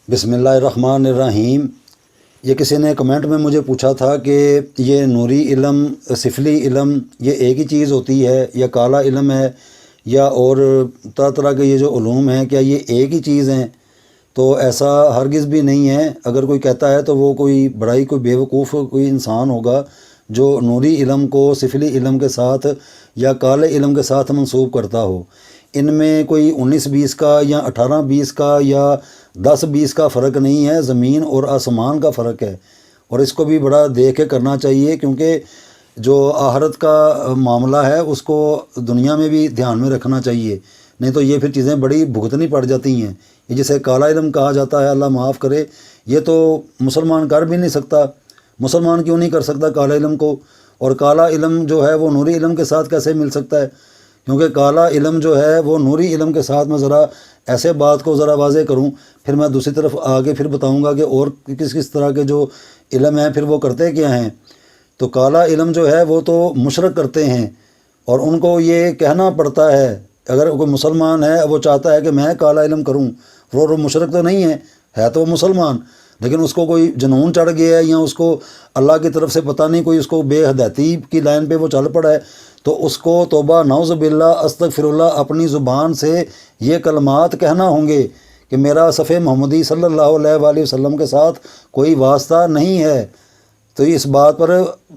بسم اللہ الرحمن الرحیم۔ یہ کسی نے کمنٹ میں مجھے پوچھا تھا کہ یہ نوری علم سفلی علم یہ ایک ہی چیز ہوتی ہے یا کالا علم ہے یا اور طرح طرح کے یہ جو علوم ہیں کیا یہ ایک ہی چیز ہیں؟ تو ایسا ہرگز بھی نہیں ہے۔ اگر کوئی کہتا ہے تو وہ کوئی بڑائی کوئی بیوقوف کوئی انسان ہوگا جو نوری علم کو سفلی علم کے ساتھ یا کالے علم کے ساتھ منسوب کرتا ہو۔ ان میں کوئی 19-20 کا یا 18-20 کا یا 10-20 کا فرق نہیں ہے، زمین اور آسمان کا فرق ہے، اور اس کو بھی بڑا دیکھ کے کرنا چاہیے، کیونکہ جو آخرت کا معاملہ ہے اس کو دنیا میں بھی دھیان میں رکھنا چاہیے، نہیں تو یہ پھر چیزیں بڑی بھگتنی پڑ جاتی ہیں۔ یہ جسے کالا علم کہا جاتا ہے، اللہ معاف کرے، یہ تو مسلمان کر بھی نہیں سکتا۔ مسلمان کیوں نہیں کر سکتا کالا علم کو؟ اور کالا علم جو ہے وہ نوری علم کے ساتھ کیسے مل سکتا ہے؟ کیونکہ کالا علم جو ہے وہ نوری علم کے ساتھ، میں ذرا ایسے بات کو ذرا واضح کروں، پھر میں دوسری طرف آگے پھر بتاؤں گا کہ اور کس کس طرح کے جو علم ہیں پھر وہ کرتے کیا ہیں۔ تو کالا علم جو ہے وہ تو مشرک کرتے ہیں، اور ان کو یہ کہنا پڑتا ہے، اگر کوئی مسلمان ہے وہ چاہتا ہے کہ میں کالا علم کروں، وہ مشرک تو نہیں ہے تو وہ مسلمان، لیکن اس کو کوئی جنون چڑھ گیا ہے یا اس کو اللہ کی طرف سے پتہ نہیں کوئی اس کو بے ہدایتی کی لائن پہ وہ چل پڑا ہے، تو اس کو توبہ نعوذ باللہ استغفر اللہ اپنی زبان سے یہ کلمات کہنا ہوں گے کہ میرا صفحہ محمدی صلی اللہ علیہ وآلہ وسلم کے ساتھ کوئی واسطہ نہیں ہے۔ تو اس بات پر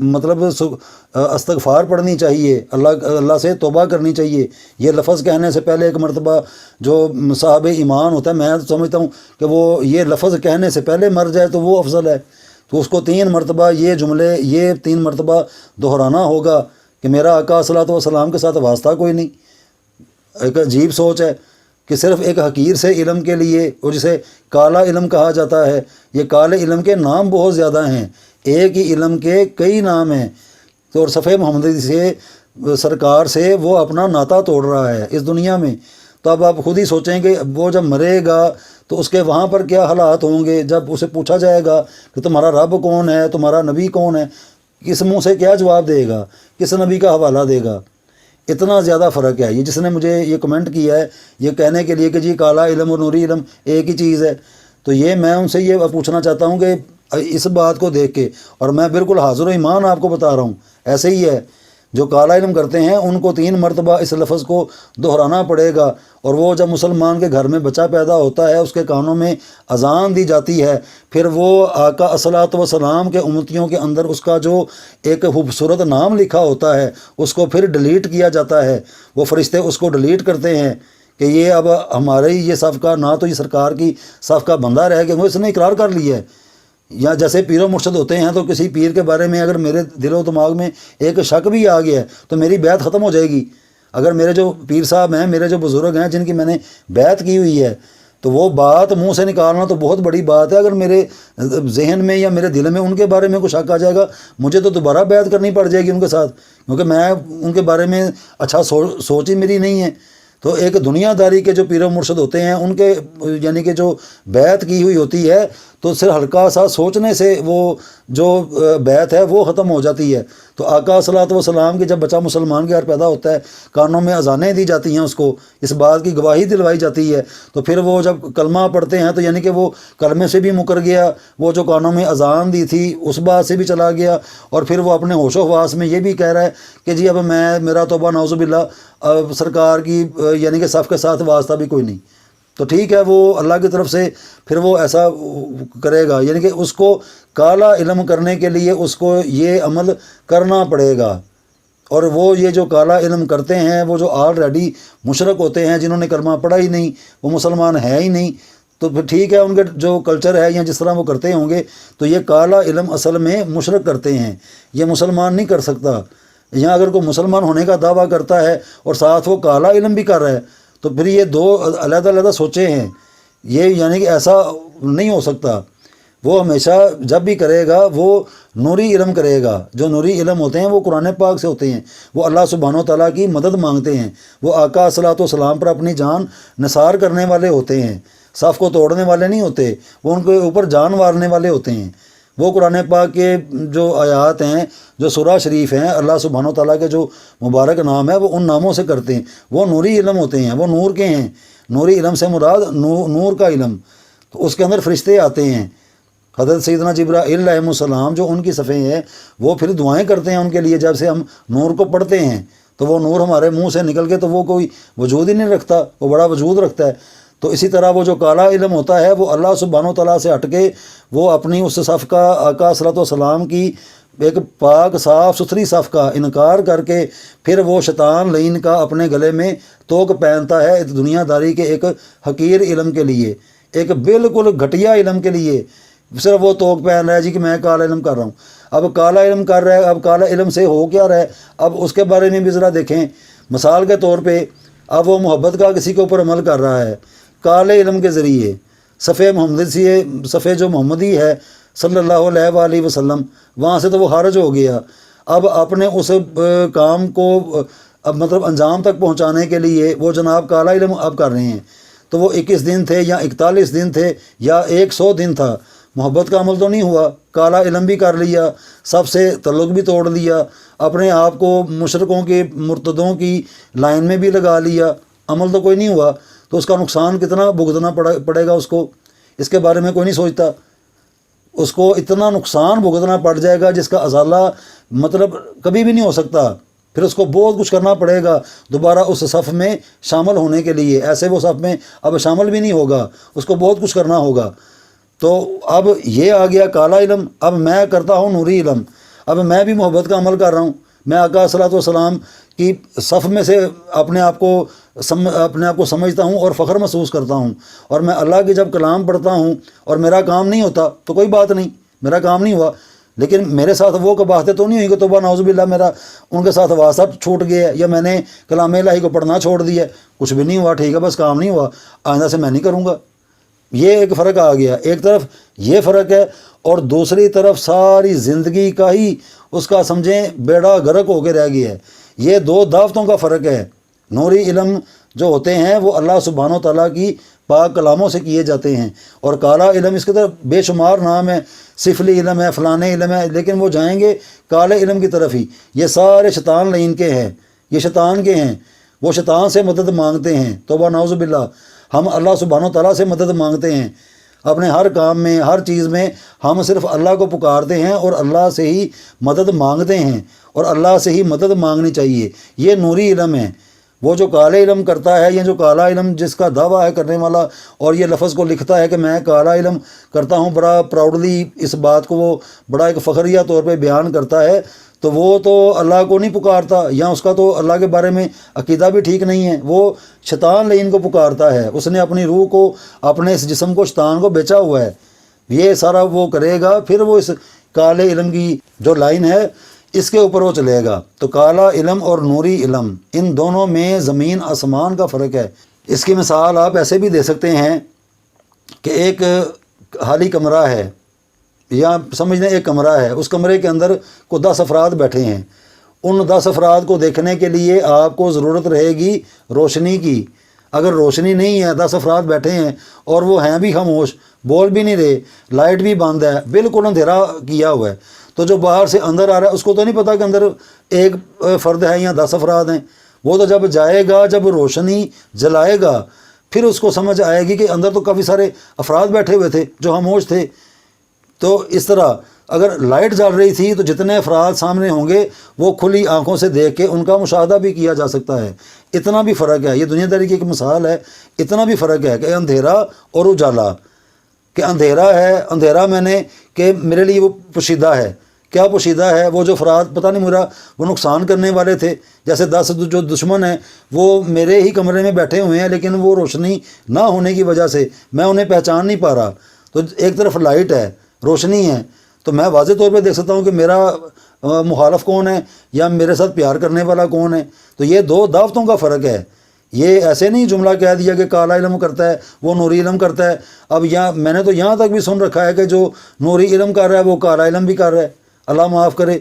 مطلب استغفار پڑھنی چاہیے، اللہ سے توبہ کرنی چاہیے۔ یہ لفظ کہنے سے پہلے ایک مرتبہ جو صاحب ایمان ہوتا ہے، میں سمجھتا ہوں کہ وہ یہ لفظ کہنے سے پہلے مر جائے تو وہ افضل ہے، تو اس کو 3 مرتبہ یہ جملے 3 مرتبہ دہرانا ہوگا کہ میرا آقا صلی اللہ علیہ وسلم کے ساتھ واسطہ کوئی نہیں۔ ایک عجیب سوچ ہے کہ صرف ایک حقیر سے علم کے لیے، اور جسے کالا علم کہا جاتا ہے، یہ کالے علم کے نام بہت زیادہ ہیں، ایک ہی علم کے کئی نام ہیں، تو اور صفحہ محمدی سے سرکار سے وہ اپنا ناطہ توڑ رہا ہے اس دنیا میں۔ تو اب آپ خود ہی سوچیں کہ وہ جب مرے گا تو اس کے وہاں پر کیا حالات ہوں گے، جب اسے پوچھا جائے گا کہ تمہارا رب کون ہے، تمہارا نبی کون ہے، کس منہ سے کیا جواب دے گا، کس نبی کا حوالہ دے گا؟ اتنا زیادہ فرق ہے۔ یہ جس نے مجھے یہ کمنٹ کیا ہے یہ کہنے کے لیے کہ جی کالا علم اور نوری علم ایک ہی چیز ہے، تو یہ میں ان سے یہ پوچھنا چاہتا ہوں کہ اس بات کو دیکھ کے، اور میں بالکل حاضر و ایمان آپ کو بتا رہا ہوں، ایسے ہی ہے، جو کالا علم کرتے ہیں ان کو 3 مرتبہ اس لفظ کو دہرانا پڑے گا، اور وہ جب مسلمان کے گھر میں بچہ پیدا ہوتا ہے اس کے کانوں میں اذان دی جاتی ہے، پھر وہ آقا الصلوۃ والسلام کے امتیوں کے اندر اس کا جو ایک خوبصورت نام لکھا ہوتا ہے اس کو پھر ڈیلیٹ کیا جاتا ہے، وہ فرشتے اس کو ڈیلیٹ کرتے ہیں کہ یہ اب ہمارے ہی یہ صف کا، نہ تو یہ سرکار کی صف کا بندہ رہ گیا، وہ اس نے اقرار کر لیا ہے۔ یا جیسے پیر و مرشد ہوتے ہیں، تو کسی پیر کے بارے میں اگر میرے دل و دماغ میں ایک شک بھی آ گیا ہے تو میری بیعت ختم ہو جائے گی۔ اگر میرے جو پیر صاحب ہیں، میرے جو بزرگ ہیں جن کی میں نے بیعت کی ہوئی ہے، تو وہ بات منہ سے نکالنا تو بہت بڑی بات ہے۔ اگر میرے ذہن میں یا میرے دل میں ان کے بارے میں کچھ شک آ جائے گا، مجھے تو دوبارہ بیعت کرنی پڑ جائے گی ان کے ساتھ، کیونکہ میں ان کے بارے میں اچھا سوچ ہی میری نہیں ہے۔ تو ایک دنیا داری کے جو پیر و مرشد ہوتے ہیں ان کے یعنی کہ جو بیعت کی ہوئی ہوتی ہے، تو صرف ہلکا سا سوچنے سے وہ جو بیعت ہے وہ ختم ہو جاتی ہے۔ تو آقا صلی اللہ علیہ وسلم کے جب بچہ مسلمان کے گھر پیدا ہوتا ہے، کانوں میں اذانیں دی جاتی ہیں، اس کو اس بات کی گواہی دلوائی جاتی ہے، تو پھر وہ جب کلمہ پڑھتے ہیں تو یعنی کہ وہ کلمے سے بھی مکر گیا، وہ جو کانوں میں اذان دی تھی اس بات سے بھی چلا گیا، اور پھر وہ اپنے ہوش و حواس میں یہ بھی کہہ رہا ہے کہ جی اب میرا توبہ نعوذ باللہ سرکار کی یعنی کہ صف کے ساتھ واسطہ بھی کوئی نہیں۔ تو ٹھیک ہے، وہ اللہ کی طرف سے پھر وہ ایسا کرے گا، یعنی کہ اس کو کالا علم کرنے کے لیے اس کو یہ عمل کرنا پڑے گا۔ اور وہ یہ جو کالا علم کرتے ہیں وہ جو آلریڈی مشرک ہوتے ہیں، جنہوں نے کلمہ پڑھا ہی نہیں، وہ مسلمان ہے ہی نہیں، تو پھر ٹھیک ہے، ان کے جو کلچر ہے یا جس طرح وہ کرتے ہوں گے، تو یہ کالا علم اصل میں مشرک کرتے ہیں، یہ مسلمان نہیں کر سکتا۔ یہاں اگر کوئی مسلمان ہونے کا دعویٰ کرتا ہے اور ساتھ وہ کالا علم بھی کر رہا ہے، تو پھر یہ 2 علیحدہ علیحدہ سوچے ہیں، یہ یعنی کہ ایسا نہیں ہو سکتا۔ وہ ہمیشہ جب بھی کرے گا وہ نوری علم کرے گا۔ جو نوری علم ہوتے ہیں وہ قرآن پاک سے ہوتے ہیں، وہ اللہ سبحانہ و تعالیٰ کی مدد مانگتے ہیں، وہ آقا صلی اللہ علیہ وسلم پر اپنی جان نثار کرنے والے ہوتے ہیں، صف کو توڑنے والے نہیں ہوتے، وہ ان کے اوپر جان مارنے والے ہوتے ہیں۔ وہ قرآن پاک کے جو آیات ہیں، جو سورہ شریف ہیں، اللہ سبحانہ و تعالیٰ کے جو مبارک نام ہے وہ ان ناموں سے کرتے ہیں، وہ نوری علم ہوتے ہیں، وہ نور کے ہیں۔ نوری علم سے مراد نور کا علم، تو اس کے اندر فرشتے آتے ہیں، حضرت سیدنا جبرائیل علیہ السلام جو ان کی صفیں ہیں وہ پھر دعائیں کرتے ہیں ان کے لیے۔ جب سے ہم نور کو پڑھتے ہیں تو وہ نور ہمارے منہ سے نکل کے تو وہ کوئی وجود ہی نہیں رکھتا، وہ بڑا وجود رکھتا ہے۔ تو اسی طرح وہ جو کالا علم ہوتا ہے وہ اللہ سبحانہ و تعالیٰ سے ہٹ کے وہ اپنی اس صف کا آقا صلی اللہ علیہ وسلم کی ایک پاک صاف ستھری صف کا انکار کر کے پھر وہ شیطان لعین کا اپنے گلے میں توق پہنتا ہے دنیا داری کے ایک حقیر علم کے لیے، ایک بالکل گھٹیا علم کے لیے صرف وہ توق پہن رہا ہے جی کہ میں کالا علم کر رہا ہوں۔ اب کالا علم کر رہا ہے، اب کالا علم سے ہو کیا رہا ہے؟ اب اس کے بارے میں بھی ذرا دیکھیں۔ مثال کے طور پہ اب وہ محبت کا کسی کے اوپر عمل کر رہا ہے کالے علم کے ذریعے، صفحے جو محمدی ہے صلی اللہ علیہ وآلہ وسلم، وہاں سے تو وہ خارج ہو گیا۔ اب اپنے اس کام کو اب مطلب انجام تک پہنچانے کے لیے وہ جناب کالا علم اب کر رہے ہیں۔ تو وہ 21 دن تھے یا 41 دن تھے یا 100 دن تھا، محبت کا عمل تو نہیں ہوا، کالا علم بھی کر لیا، سب سے تعلق بھی توڑ لیا، اپنے آپ کو مشرکوں کے مرتدوں کی لائن میں بھی لگا لیا، عمل تو کوئی نہیں ہوا۔ تو اس کا نقصان کتنا بھگتنا پڑے گا اس کو، اس کے بارے میں کوئی نہیں سوچتا۔ اس کو اتنا نقصان بھگتنا پڑ جائے گا جس کا ازالہ مطلب کبھی بھی نہیں ہو سکتا۔ پھر اس کو بہت کچھ کرنا پڑے گا دوبارہ اس صف میں شامل ہونے کے لیے، ایسے وہ صف میں اب شامل بھی نہیں ہوگا، اس کو بہت کچھ کرنا ہوگا۔ تو اب یہ آ گیا کالا علم، اب میں کرتا ہوں نوری علم، اب میں بھی محبت کا عمل کر رہا ہوں، میں آقا صلی اللہ علیہ وسلم کی صف میں سے اپنے آپ کو سمجھتا ہوں اور فخر محسوس کرتا ہوں، اور میں اللہ کی جب کلام پڑھتا ہوں اور میرا کام نہیں ہوتا تو کوئی بات نہیں، میرا کام نہیں ہوا، لیکن میرے ساتھ وہ باتیں تو نہیں ہوئی کہ توبہ نعوذ باللہ میرا ان کے ساتھ واسطہ چھوٹ گیا ہے یا میں نے کلام الہی کو پڑھنا چھوڑ دیا ہے، کچھ بھی نہیں ہوا، ٹھیک ہے بس کام نہیں ہوا، آئندہ سے میں نہیں کروں گا۔ یہ ایک فرق آ گیا، ایک طرف یہ فرق ہے اور دوسری طرف ساری زندگی کا ہی اس کا سمجھیں بیڑا غرق ہو کے رہ گیا ہے۔ یہ دو دعوتوں کا فرق ہے۔ نوری علم جو ہوتے ہیں وہ اللہ سبحانہ و تعالیٰ کی پاک کلاموں سے کیے جاتے ہیں، اور کالا علم اس کے طرف بے شمار نام ہے، سفلی علم ہے، فلانے علم ہے، لیکن وہ جائیں گے کالے علم کی طرف ہی۔ یہ سارے شیطان لعین کے ہیں، یہ شیطان کے ہیں، وہ شیطان سے مدد مانگتے ہیں، توبہ نعوذ باللہ۔ ہم اللہ سبحانہ و تعالیٰ سے مدد مانگتے ہیں اپنے ہر کام میں، ہر چیز میں ہم صرف اللہ کو پکارتے ہیں اور اللہ سے ہی مدد مانگتے ہیں، اور اللہ سے ہی مدد مانگنی چاہیے۔ یہ نوری علم ہے۔ وہ جو کالے علم کرتا ہے یا جو کالا علم جس کا دعویٰ ہے کرنے والا اور یہ لفظ کو لکھتا ہے کہ میں کالا علم کرتا ہوں، بڑا پراؤڈلی اس بات کو وہ بڑا ایک فخریہ طور پہ بیان کرتا ہے، تو وہ تو اللہ کو نہیں پکارتا، یا اس کا تو اللہ کے بارے میں عقیدہ بھی ٹھیک نہیں ہے، وہ شیطان لعین کو پکارتا ہے۔ اس نے اپنی روح کو، اپنے اس جسم کو شیطان کو بیچا ہوا ہے۔ یہ سارا وہ کرے گا، پھر وہ اس کالے علم کی جو لائن ہے اس کے اوپر وہ چلے گا۔ تو کالا علم اور نوری علم، ان دونوں میں زمین آسمان کا فرق ہے۔ اس کی مثال آپ ایسے بھی دے سکتے ہیں کہ ایک خالی کمرہ ہے، یا سمجھ لیں ایک کمرہ ہے، اس کمرے کے اندر کو 10 افراد بیٹھے ہیں۔ ان 10 افراد کو دیکھنے کے لیے آپ کو ضرورت رہے گی روشنی کی۔ اگر روشنی نہیں ہے، 10 افراد بیٹھے ہیں اور وہ ہیں بھی خاموش، بول بھی نہیں رہے، لائٹ بھی بند ہے، بالکل اندھیرا کیا ہوا ہے، تو جو باہر سے اندر آ رہا ہے اس کو تو نہیں پتہ کہ اندر ایک فرد ہے یا 10 افراد ہیں۔ وہ تو جب جائے گا، جب روشنی جلائے گا، پھر اس کو سمجھ آئے گی کہ اندر تو کافی سارے افراد بیٹھے ہوئے تھے جو خاموش تھے۔ تو اس طرح اگر لائٹ جل رہی تھی تو جتنے افراد سامنے ہوں گے وہ کھلی آنکھوں سے دیکھ کے ان کا مشاہدہ بھی کیا جا سکتا ہے۔ اتنا بھی فرق ہے، یہ دنیا داری کی ایک مثال ہے۔ اتنا بھی فرق ہے کہ اندھیرا اور اجالا، کہ اندھیرا ہے، اندھیرا میں نے کہ میرے لیے وہ پوشیدہ ہے۔ کیا پوشیدہ ہے؟ وہ جو افراد پتہ نہیں میرا وہ نقصان کرنے والے تھے، جیسے 10 جو دشمن ہیں وہ میرے ہی کمرے میں بیٹھے ہوئے ہیں، لیکن وہ روشنی نہ ہونے کی وجہ سے میں انہیں پہچان نہیں پا رہا۔ تو ایک طرف لائٹ ہے، روشنی ہے، تو میں واضح طور پہ دیکھ سکتا ہوں کہ میرا مخالف کون ہے یا میرے ساتھ پیار کرنے والا کون ہے۔ تو یہ دو دعوتوں کا فرق ہے۔ یہ ایسے نہیں جملہ کہہ دیا کہ کالا علم کرتا ہے وہ نوری علم کرتا ہے۔ اب یہاں میں نے تو یہاں تک بھی سن رکھا ہے کہ جو نوری علم کر رہا ہے وہ کالا علم بھی کر رہا ہے، اللہ معاف کرے۔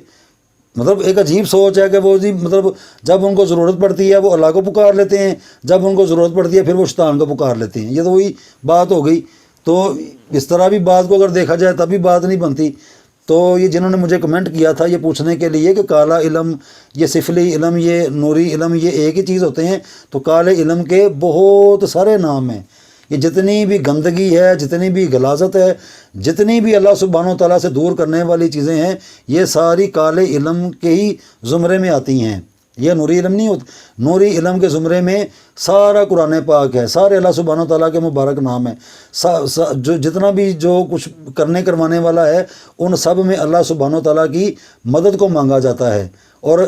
مطلب ایک عجیب سوچ ہے کہ وہ مطلب جب ان کو ضرورت پڑتی ہے وہ اللہ کو پکار لیتے ہیں، جب ان کو ضرورت پڑتی ہے پھر وہ شیطان کو پکار لیتے ہیں۔ یہ تو وہی بات ہو گئی۔ تو اس طرح بھی بات کو اگر دیکھا جائے تب بھی بات نہیں بنتی۔ تو یہ جنہوں نے مجھے کمنٹ کیا تھا یہ پوچھنے کے لیے کہ کالا علم، یہ سفلی علم، یہ نوری علم، یہ ایک ہی چیز ہوتے ہیں، تو کالے علم کے بہت سارے نام ہیں۔ یہ جتنی بھی گندگی ہے، جتنی بھی غلاظت ہے، جتنی بھی اللہ سبحانہ و تعالیٰ سے دور کرنے والی چیزیں ہیں، یہ ساری کالے علم کے ہی زمرے میں آتی ہیں۔ یہ نوری علم نہیں ہوتا، نوری علم کے زمرے میں سارا قرآن پاک ہے، سارے اللہ سبحانہ و تعالیٰ کے مبارک نام ہیں، جو جتنا بھی جو کچھ کرنے کروانے والا ہے، ان سب میں اللہ سبحانہ و تعالیٰ کی مدد کو مانگا جاتا ہے۔ اور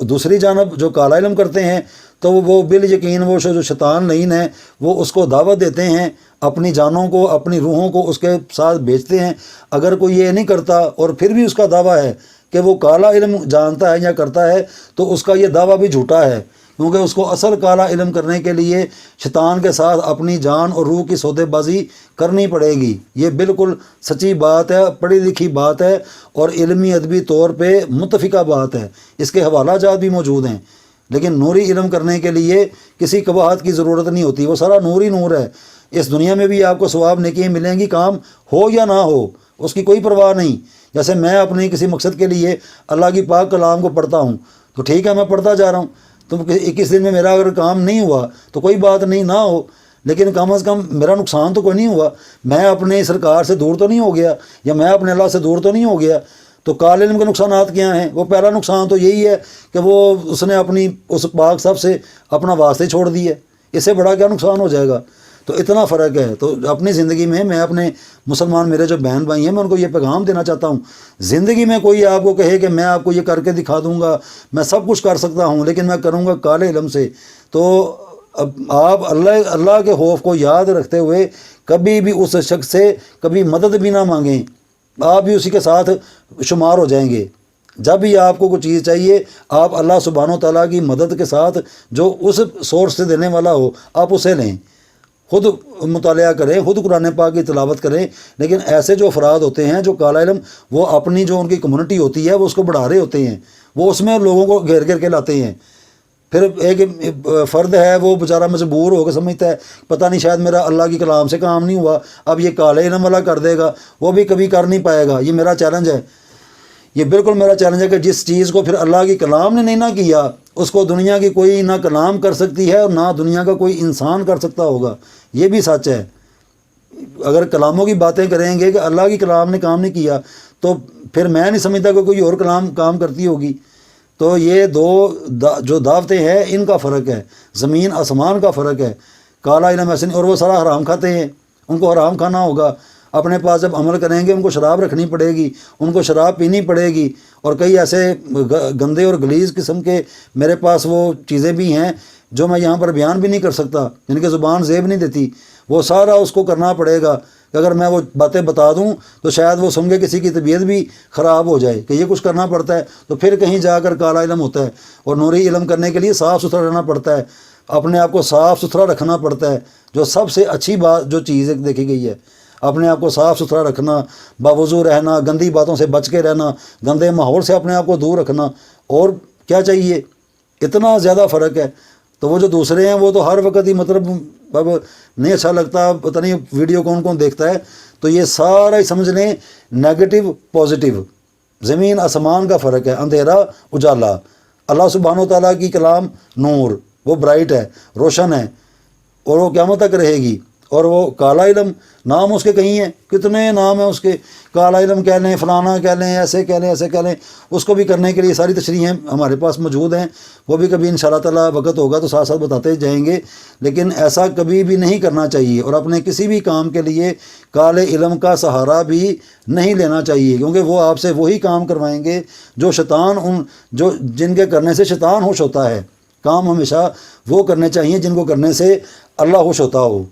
دوسری جانب جو کالا علم کرتے ہیں تو وہ بال یقین وہ جو شیطان لعین ہے، وہ اس کو دعوت دیتے ہیں، اپنی جانوں کو، اپنی روحوں کو اس کے ساتھ بیچتے ہیں۔ اگر کوئی یہ نہیں کرتا اور پھر بھی اس کا دعویٰ ہے کہ وہ کالا علم جانتا ہے یا کرتا ہے، تو اس کا یہ دعویٰ بھی جھوٹا ہے، کیونکہ اس کو اصل کالا علم کرنے کے لیے شیطان کے ساتھ اپنی جان اور روح کی سودے بازی کرنی پڑے گی۔ یہ بالکل سچی بات ہے، پڑھی لکھی بات ہے اور علمی ادبی طور پہ متفقہ بات ہے، اس کے حوالہ جات بھی موجود ہیں۔ لیکن نوری علم کرنے کے لیے کسی قباحت کی ضرورت نہیں ہوتی، وہ سارا نور ہی نور ہے۔ اس دنیا میں بھی آپ کو ثواب نیکیاں ملیں گی، کام ہو یا نہ ہو، اس کی کوئی پرواہ نہیں۔ جیسے میں اپنے کسی مقصد کے لیے اللہ کی پاک کلام کو پڑھتا ہوں تو ٹھیک ہے، میں پڑھتا جا رہا ہوں، تو 21 دن میں میرا اگر کام نہیں ہوا تو کوئی بات نہیں، نہ ہو، لیکن کم از کم میرا نقصان تو کوئی نہیں ہوا، میں اپنے سرکار سے دور تو نہیں ہو گیا، یا میں اپنے اللہ سے دور تو نہیں ہو گیا۔ تو کالے علم کے نقصانات کیا ہیں؟ وہ پہلا نقصان تو یہی ہے کہ وہ اس نے اپنی اس پاک صاحب سے اپنا واسطے چھوڑ دی ہے، اس سے بڑا کیا نقصان ہو جائے گا؟ تو اتنا فرق ہے۔ تو اپنی زندگی میں اپنے مسلمان میرے جو بہن بھائی ہیں، میں ان کو یہ پیغام دینا چاہتا ہوں، زندگی میں کوئی آپ کو کہے کہ میں آپ کو یہ کر کے دکھا دوں گا، میں سب کچھ کر سکتا ہوں، لیکن میں کروں گا کالے علم سے، تو آپ اللہ کے خوف کو یاد رکھتے ہوئے کبھی بھی اس شخص سے کبھی مدد بھی نہ مانگیں، آپ بھی اسی کے ساتھ شمار ہو جائیں گے۔ جب بھی آپ کو کوئی چیز چاہیے، آپ اللہ سبحانہ و تعالیٰ کی مدد کے ساتھ جو اس سورس سے دینے والا ہو، آپ اسے لیں، خود مطالعہ کریں، خود قرآن پاک کی تلاوت کریں۔ لیکن ایسے جو افراد ہوتے ہیں جو کالا علم، وہ اپنی جو ان کی کمیونٹی ہوتی ہے وہ اس کو بڑھا رہے ہوتے ہیں، وہ اس میں لوگوں کو گھیر گھیر کے لاتے ہیں۔ پھر ایک فرد ہے، وہ بیچارہ مجبور ہو کے سمجھتا ہے پتہ نہیں شاید میرا اللہ کی کلام سے کام نہیں ہوا، اب یہ کالے علم والا کر دے گا، وہ بھی کبھی کر نہیں پائے گا۔ یہ میرا چیلنج ہے، یہ بالکل میرا چیلنج ہے کہ جس چیز کو پھر اللہ کی کلام نے نہیں نہ کیا، اس کو دنیا کی کوئی نہ کلام کر سکتی ہے اور نہ دنیا کا کوئی انسان کر سکتا ہوگا۔ یہ بھی سچ ہے۔ اگر کلاموں کی باتیں کریں گے کہ اللہ کی کلام نے کام نہیں کیا، تو پھر میں نہیں سمجھتا کہ کوئی اور کلام کام کرتی ہوگی۔ تو یہ دو جو دعوتیں ہیں، ان کا فرق ہے، زمین آسمان کا فرق ہے۔ کالا علم ایسے نہیں، اور وہ سارا حرام کھاتے ہیں، ان کو حرام کھانا ہوگا۔ اپنے پاس جب عمل کریں گے، ان کو شراب رکھنی پڑے گی، ان کو شراب پینی پڑے گی، اور کئی ایسے گندے اور غلیظ قسم کے میرے پاس وہ چیزیں بھی ہیں جو میں یہاں پر بیان بھی نہیں کر سکتا، جن کی زبان زیب نہیں دیتی۔ وہ سارا اس کو کرنا پڑے گا کہ اگر میں وہ باتیں بتا دوں تو شاید وہ سن کے کسی کی طبیعت بھی خراب ہو جائے، کہ یہ کچھ کرنا پڑتا ہے، تو پھر کہیں جا کر کالا علم ہوتا ہے۔ اور نوری علم کرنے کے لیے صاف ستھرا رہنا پڑتا ہے، اپنے آپ کو صاف ستھرا رکھنا پڑتا ہے، جو سب سے اچھی بات جو چیز دیکھی گئی ہے، اپنے آپ کو صاف ستھرا رکھنا، باوضو رہنا، گندی باتوں سے بچ کے رہنا، گندے ماحول سے اپنے آپ کو دور رکھنا، اور کیا چاہیے؟ اتنا زیادہ فرق ہے۔ تو وہ جو دوسرے ہیں وہ تو ہر وقت ہی مطلب اب نہیں اچھا لگتا، پتہ نہیں ویڈیو کون کون دیکھتا ہے، تو یہ سارا ہی سمجھ لیں نیگیٹو پازیٹیو، زمین آسمان کا فرق ہے، اندھیرا اجالا۔ اللہ سبحانہ و تعالیٰ کی کلام نور، وہ برائٹ ہے، روشن ہے، اور وہ قیامت تک رہے گی۔ اور وہ کالا علم، نام اس کے کہیں ہیں، کتنے نام ہیں اس کے، کالا علم کہہ لیں، فلانا کہہ لیں، ایسے کہہ لیں، ایسے کہہ لیں، اس کو بھی کرنے کے لیے ساری تشریحیں ہمارے پاس موجود ہیں، وہ بھی کبھی انشاءاللہ تعالیٰ وقت ہوگا تو ساتھ ساتھ بتاتے جائیں گے۔ لیکن ایسا کبھی بھی نہیں کرنا چاہیے، اور اپنے کسی بھی کام کے لیے کالے علم کا سہارا بھی نہیں لینا چاہیے، کیونکہ وہ آپ سے وہی کام کروائیں گے جو شیطان جن کے کرنے سے شیطان خوش ہوتا ہے۔ کام ہمیشہ وہ کرنے چاہیے جن کو کرنے سے اللہ خوش ہوتا ہو۔